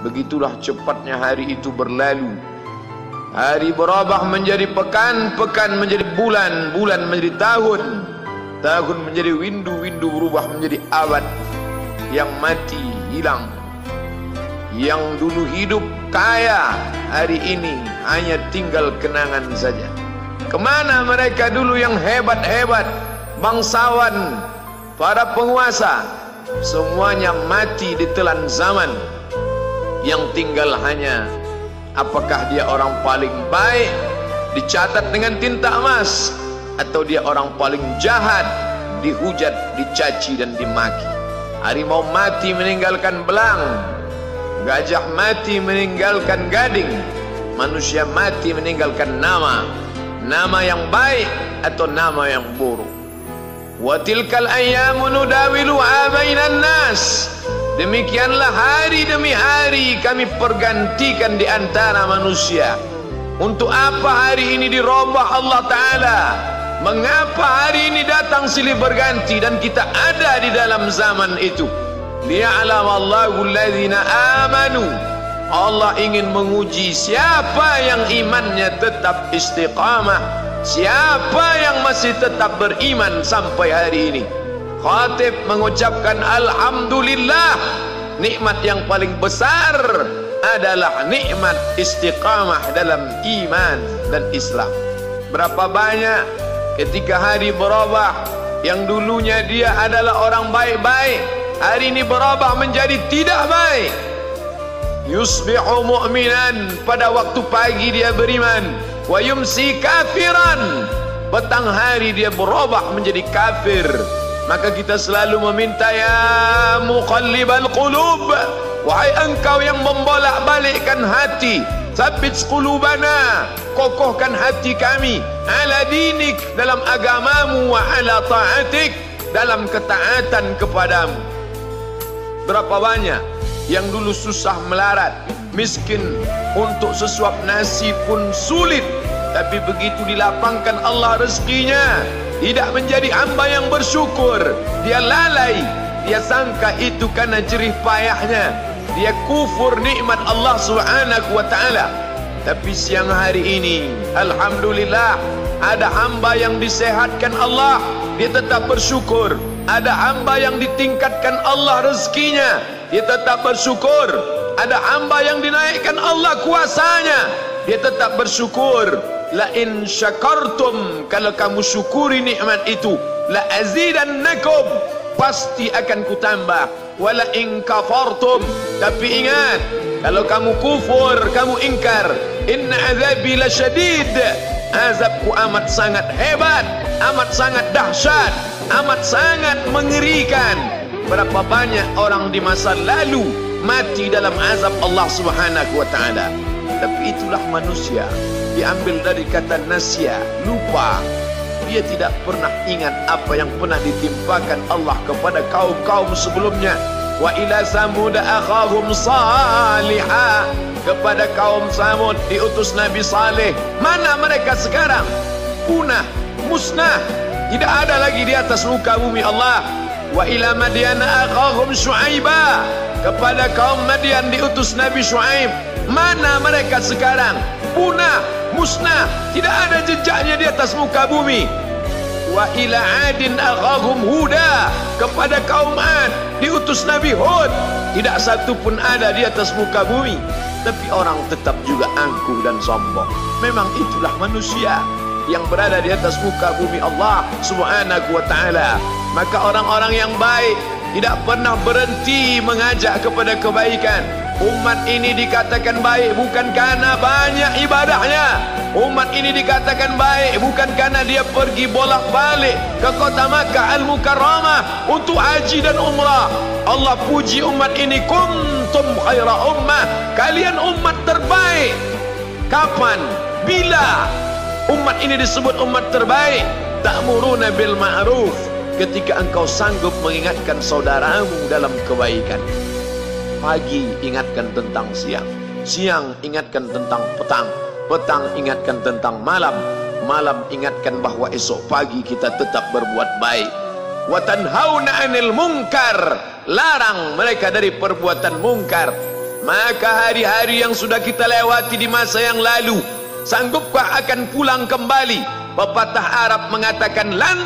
Begitulah cepatnya hari itu berlalu. Hari berubah menjadi pekan, pekan menjadi bulan, bulan menjadi tahun, tahun menjadi windu, windu berubah menjadi abad. Yang mati hilang, yang dulu hidup kaya, hari ini hanya tinggal kenangan saja. Kemana mereka dulu yang hebat-hebat, bangsawan, para penguasa? Semuanya mati ditelan zaman. Yang tinggal hanya apakah dia orang paling baik, dicatat dengan tinta emas, atau dia orang paling jahat, dihujat, dicaci dan dimaki. Harimau mati meninggalkan belang, gajah mati meninggalkan gading, manusia mati meninggalkan nama, nama yang baik atau nama yang buruk. Wa tilkal ayyamu nudawiluha bainan nas. Demikianlah hari demi hari kami pergantikan di antara manusia. Untuk apa hari ini dirubah Allah Ta'ala? Mengapa hari ini datang silih berganti dan kita ada di dalam zaman itu? Liya'lamallahu alladhina amanu. Allah ingin menguji siapa yang imannya tetap istiqamah, siapa yang masih tetap beriman sampai hari ini. Khatib mengucapkan alhamdulillah, nikmat yang paling besar adalah nikmat istiqamah dalam iman dan Islam. Berapa banyak ketika hari berubah, yang dulunya dia adalah orang baik-baik, hari ini berubah menjadi tidak baik. Yusbihu mu'minan, pada waktu pagi dia beriman, wa yumsi kafiran, petang hari dia berubah menjadi kafir. Maka kita selalu meminta, ya muqallibal qulub, wahai engkau yang membolak-balikkan hati, tsabbit qulubana, kokohkan hati kami, ala dinik, dalam agamamu, wa ala ta'atik, dalam ketaatan kepadamu. Berapa banyak yang dulu susah melarat, miskin, untuk sesuap nasi pun sulit, tapi begitu dilapangkan Allah rezekinya, tidak menjadi hamba yang bersyukur. Dia lalai, dia sangka itu karena jerih payahnya, dia kufur nikmat Allah Subhanahu wa ta'ala. Tapi siang hari ini alhamdulillah, ada hamba yang disehatkan Allah, dia tetap bersyukur. Ada hamba yang ditingkatkan Allah rezekinya, dia tetap bersyukur. Ada hamba yang dinaikkan Allah kuasanya, dia tetap bersyukur. La in syakartum, kalau kamu syukuri nikmat itu, la azidannakum, pasti akan kutambah. Wala in kafartum, tapi ingat, kalau kamu kufur, kamu ingkar, inna azabi lasyadid, azabku amat sangat hebat, amat sangat dahsyat, amat sangat mengerikan. Berapa banyak orang di masa lalu mati dalam azab Allah Subhanahu wa ta'ala. Tapi itulah manusia, diambil dari kata nasya, lupa. Dia tidak pernah ingat apa yang pernah ditimpakan Allah kepada kaum-kaum sebelumnya. Wa ila samud akhahum salihah, kepada kaum Samud diutus Nabi Saleh. Mana mereka sekarang? Punah, musnah, tidak ada lagi di atas muka bumi Allah. Wa ila madyana akhahum syu'aiba, kepada kaum Madian diutus Nabi Syuaib. Mana mereka sekarang? Punah, musnah, tidak ada jejaknya di atas muka bumi. Wa ila adin akhahum huda, kepada kaum Ad diutus Nabi Hud. Tidak satu pun ada di atas muka bumi. Tapi orang tetap juga angkuh dan sombong. Memang itulah manusia yang berada di atas muka bumi Allah Subhanahu wa ta'ala. Maka orang-orang yang baik tidak pernah berhenti mengajak kepada kebaikan. Umat ini dikatakan baik bukan karena banyak ibadahnya. Umat ini dikatakan baik bukan karena dia pergi bolak-balik ke kota Makkah Al-Mukarramah untuk haji dan umrah. Allah puji umat ini, kuntum khaira ummah, kalian umat terbaik. Kapan? Bila umat ini disebut umat terbaik? Ta'muruna bil ma'ruf, ketika engkau sanggup mengingatkan saudaramu dalam kebaikan. Pagi ingatkan tentang siang, siang ingatkan tentang petang, petang ingatkan tentang malam, malam ingatkan bahwa esok pagi kita tetap berbuat baik. Wa tanhauna 'anil munkar, larang mereka dari perbuatan mungkar. Maka hari-hari yang sudah kita lewati di masa yang lalu, sanggupkah akan pulang kembali? Pepatah Arab mengatakan lan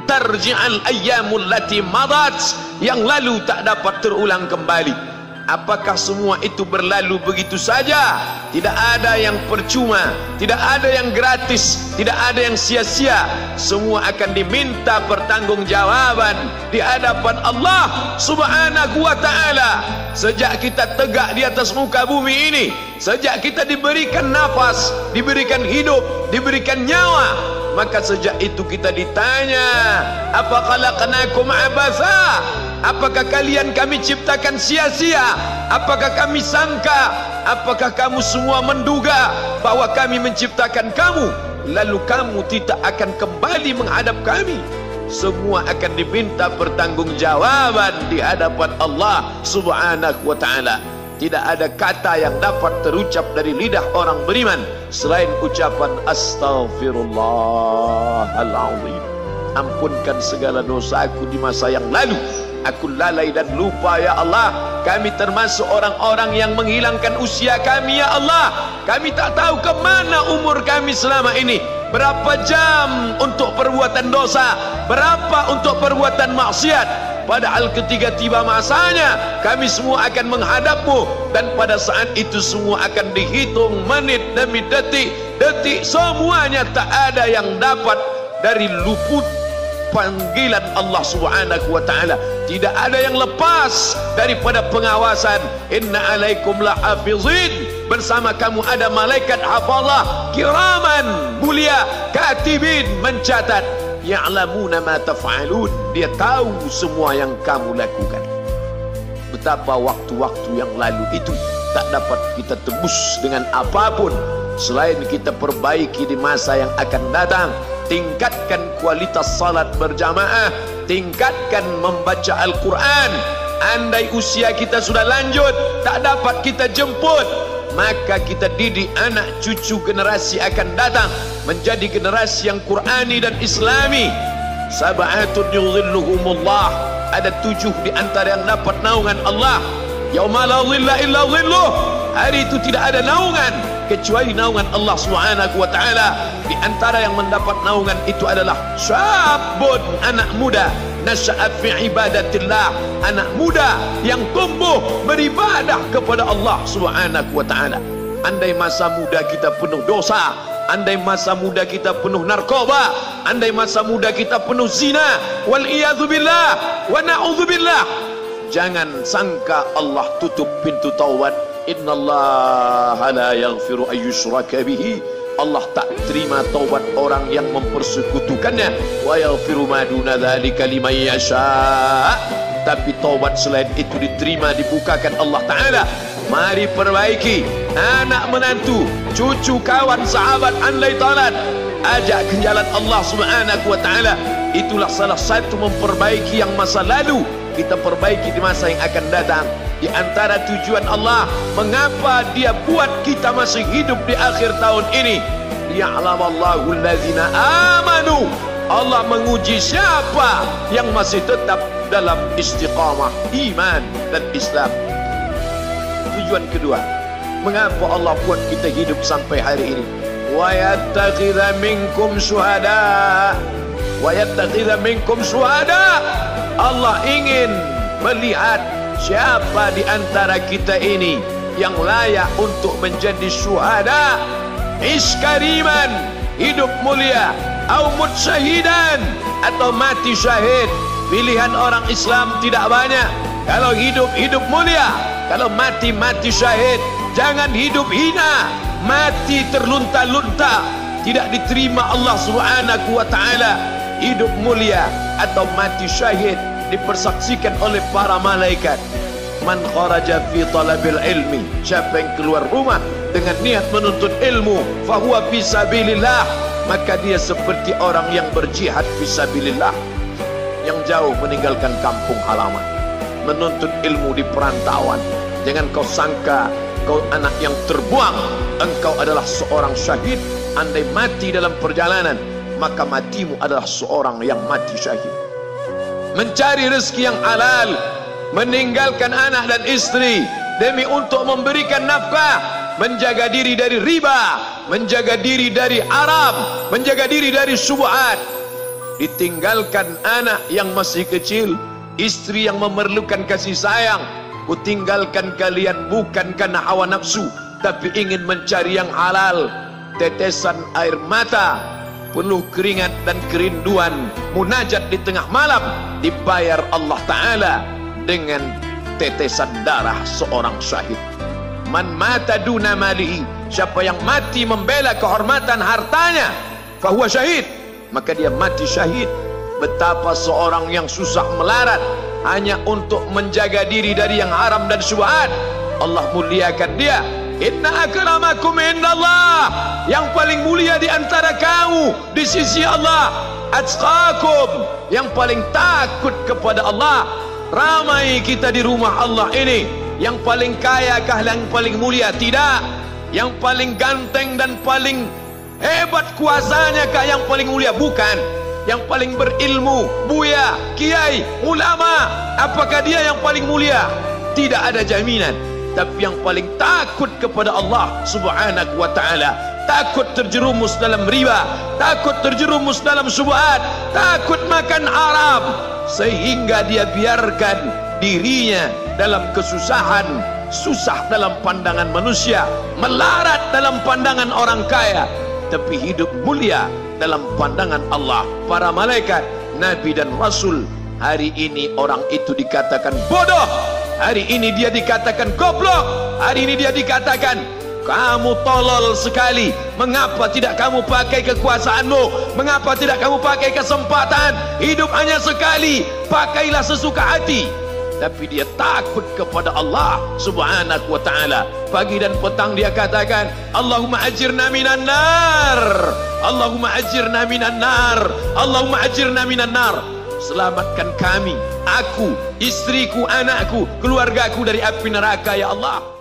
tarji'al ayyamul lati madat, yang lalu tak dapat terulang kembali. Apakah semua itu berlalu begitu saja? Tidak ada yang percuma, tidak ada yang gratis, tidak ada yang sia-sia. Semua akan diminta pertanggungjawaban di hadapan Allah Subhanahu wa ta'ala. Sejak kita tegak di atas muka bumi ini, sejak kita diberikan nafas, diberikan hidup, diberikan nyawa, maka sejak itu kita ditanya, apa khalaqnakum abatha? Apakah kalian kami ciptakan sia-sia? Apakah kami sangka? Apakah kamu semua menduga bahwa kami menciptakan kamu lalu kamu tidak akan kembali menghadap kami? Semua akan diminta pertanggungjawaban di hadapan Allah Subhanahu wa ta'ala. Tidak ada kata yang dapat terucap dari lidah orang beriman selain ucapan astaghfirullahaladzim. Ampunkan segala dosaku di masa yang lalu. Aku lalai dan lupa ya Allah. Kami termasuk orang-orang yang menghilangkan usia kami ya Allah. Kami tak tahu ke mana umur kami selama ini. Berapa jam untuk perbuatan dosa, berapa untuk perbuatan maksiat. Padahal ketika tiba masanya, kami semua akan menghadapmu, dan pada saat itu semua akan dihitung menit demi detik. Detik semuanya tak ada yang dapat dari luput panggilan Allah Subhanahu wa ta'ala. Tidak ada yang lepas daripada pengawasan. Inna alaikum lahafizin, bersama kamu ada malaikat hafazah kiraman mulia, katibin mencatat, ya'lamuna ma taf'alun, dia tahu semua yang kamu lakukan. Betapa waktu-waktu yang lalu itu tak dapat kita tebus dengan apapun selain kita perbaiki di masa yang akan datang. Tingkatkan kualitas salat berjamaah, tingkatkan membaca Al-Quran. Andai usia kita sudah lanjut, tak dapat kita jemput, maka kita didik anak cucu generasi akan datang menjadi generasi yang Qurani dan Islami. Sab'atun yudhilluhumullah, ada 7 di antara yang dapat naungan Allah. Yauma la dhilla illa dhilluh, hari itu tidak ada naungan kecuali naungan Allah Subhanahu wa ta'ala. Di antara yang mendapat naungan itu adalah syabun, anak muda, nasya'a fi ibadatillah, anak muda yang tumbuh beribadah kepada Allah Subhanahu wa ta'ala. Andai masa muda kita penuh dosa, andai masa muda kita penuh narkoba, andai masa muda kita penuh zina, wal iyadzubillah wa na'udzubillah, jangan sangka Allah tutup pintu taubat. Innallaha la yaghfiru ayyushraka bihi, Allah tak terima taubat orang yang mempersekutukannya. Wa yaghfiru ma duna dzalika liman yasha, tapi taubat selain itu diterima, dibukakan Allah Ta'ala. Mari perbaiki anak menantu, cucu, kawan, sahabat, andai talat, ajak ke jalan Allah Subhanahu wa ta'ala. Itulah salah satu memperbaiki yang masa lalu, kita perbaiki di masa yang akan datang. Di antara tujuan Allah mengapa dia buat kita masih hidup di akhir tahun ini, liya'lamallahu allazina amanu, Allah menguji siapa yang masih tetap dalam istiqamah iman dan Islam. Tujuan kedua, mengapa Allah buat kita hidup sampai hari ini? Wa yattakhidha minkum syuhada, wa yattakhidha minkum syuhada, Allah ingin melihat siapa di antara kita ini yang layak untuk menjadi syuhada. Iskariman, hidup mulia, au mutsyahidan, atau mati syahid. Pilihan orang Islam tidak banyak. Kalau hidup, hidup mulia. Kalau mati, mati syahid. Jangan hidup hina, mati terlunta-lunta, tidak diterima Allah Subhanahu wa ta'ala. Hidup mulia atau mati syahid dipersaksikan oleh para malaikat. Man kharaja fi talabil ilmi, siapa yang keluar rumah dengan niat menuntut ilmu, fahuwa fi sabilillah, maka dia seperti orang yang berjihad fi sabilillah, yang jauh meninggalkan kampung halaman, menuntut ilmu di perantauan. Jangan kau sangka kau anak yang terbuang, engkau adalah seorang syahid. Andai mati dalam perjalanan, maka matimu adalah seorang yang mati syahid. Mencari rezeki yang halal, meninggalkan anak dan istri, demi untuk memberikan nafkah, menjaga diri dari riba, menjaga diri dari haram, menjaga diri dari syubhat. Ditinggalkan anak yang masih kecil, istri yang memerlukan kasih sayang. Kutinggalkan kalian bukan karena hawa nafsu, tapi ingin mencari yang halal. Tetesan air mata, penuh keringat dan kerinduan, munajat di tengah malam, dibayar Allah Ta'ala dengan tetesan darah seorang syahid. Man mata duna malihi, siapa yang mati membela kehormatan hartanya, fahuwa syahid, maka dia mati syahid. Betapa seorang yang susah melarat hanya untuk menjaga diri dari yang haram dan syubhat, Allah muliakan dia. Inna akramakum indallah, yang paling mulia di antara kamu di sisi Allah, atqakum, yang paling takut kepada Allah. Ramai kita di rumah Allah ini, yang paling kaya kah yang paling mulia? Tidak. Yang paling ganteng dan paling hebat kuasanya kah yang paling mulia? Bukan. Yang paling berilmu, buya, kiai, ulama, apakah dia yang paling mulia? Tidak ada jaminan. Tapi yang paling takut kepada Allah Subhanahu wa ta'ala, takut terjerumus dalam riba, takut terjerumus dalam syubhat, takut makan haram, sehingga dia biarkan dirinya dalam kesusahan, susah dalam pandangan manusia, melarat dalam pandangan orang kaya, tapi hidup mulia dalam pandangan Allah, para malaikat, nabi dan rasul. Hari ini orang itu dikatakan bodoh, hari ini dia dikatakan goblok, hari ini dia dikatakan kamu tolol sekali. Mengapa tidak kamu pakai kekuasaanmu? Mengapa tidak kamu pakai kesempatan? Hidup hanya sekali, pakailah sesuka hati. Tapi dia takut kepada Allah Subhanahu wa ta'ala. Pagi dan petang dia katakan, Allahumma ajirna minan nar, Allahumma ajirna minan nar, Allahumma ajirna minan nar. Selamatkan kami, aku, istriku, anakku, keluargaku dari api neraka ya Allah.